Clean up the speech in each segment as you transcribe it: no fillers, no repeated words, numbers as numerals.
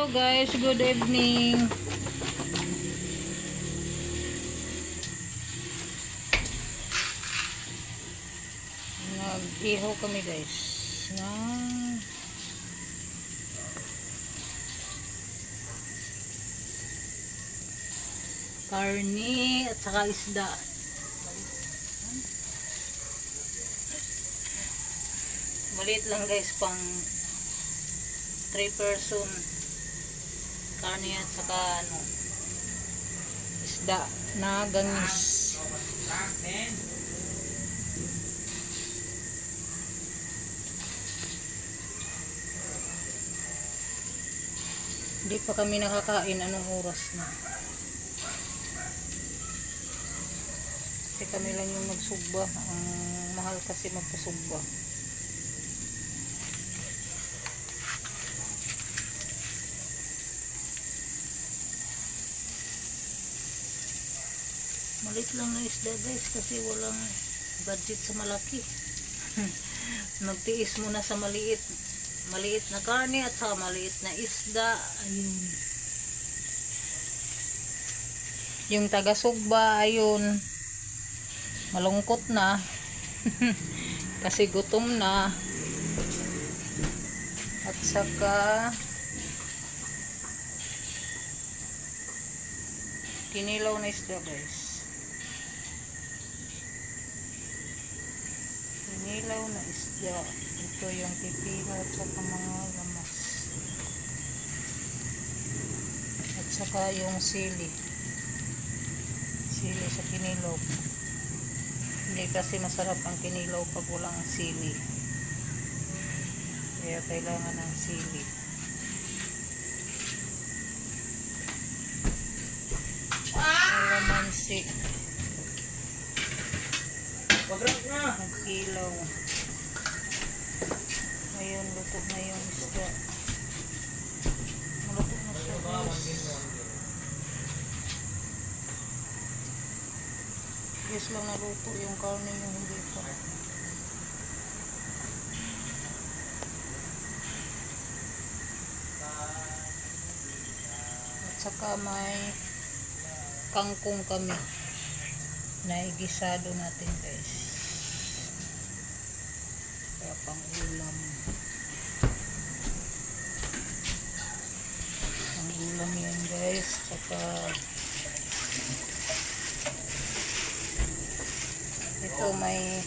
Hello guys, good evening. Nag-ihaw kami guys ng karni at saka isda. Maliit lang guys, pang 3 person. Karni at saka isda na gangis. Hindi pa kami nakakain, anong oras na. Kasi kami lang yung magsugba. Ang mahal kasi magpasugba. Malit lang na isda guys kasi walang budget sa malaki. Magtiis muna sa maliit na karne at saka maliit na isda. Ayun. Yung taga-sugba, ayun, malungkot na. Kasi gutom na. At saka kinilaw na isda guys. Kinilaw na isda. Ito yung pipino at saka mga lamas. At saka yung sili. Sili sa kinilaw. Hindi kasi masarap ang kinilaw pag walang sili. Kaya kailangan ng sili. Kalamansi. Nagkilaw. Ayun, luto na yung isda. Maluto na siya guys. Yes lang naluto yung karne, yung hindi pa. At saka may kangkong kami na igisado natin guys. Kaya pang ulam. Pang ulam yan guys. Saka ito may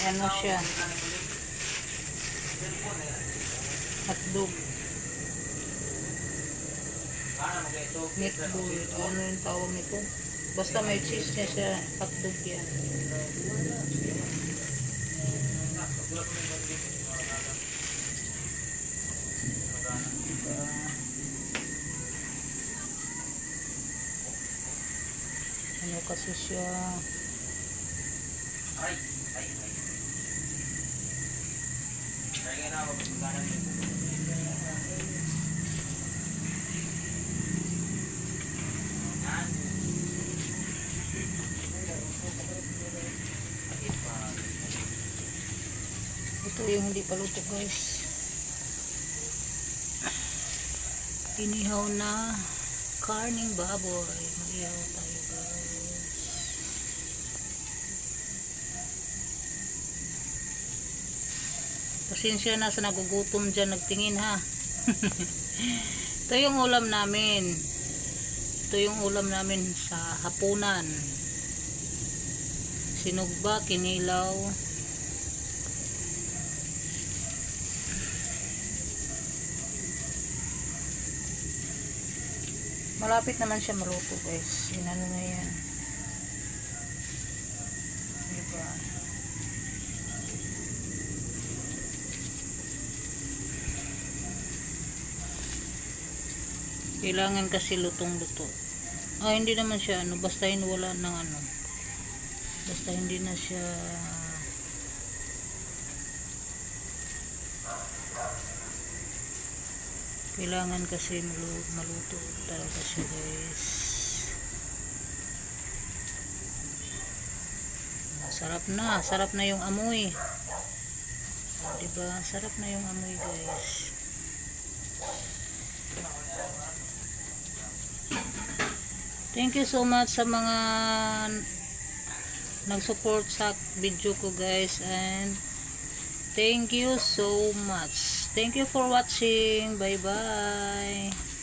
ano siya, hotdog, meatball, ano yung tawag nito, basta may cheese niya siya, hotdog yan. Ano kasi siya, ito yung hindi pa luto guys. Inihaw na karning baboy. Mag-ihaw tayo guys. Pasensya na sa nagugutom dyan, nagtingin ha. Ito yung ulam namin. Ito yung ulam namin sa hapunan. Sinugba, kinilaw. Malapit naman siya maluto guys. Inano na yan. Diba? Kailangan kasi lutong-luto. Hindi naman siya ano, basta wala ng ano. Basta hindi na siya kailangan kasi maluto talaga siya guys. Sarap na yung amoy. Diba? Sarap na yung amoy, guys. Thank you so much sa mga nag-support sa video ko, guys, and thank you so much. Thank you for watching. Bye bye.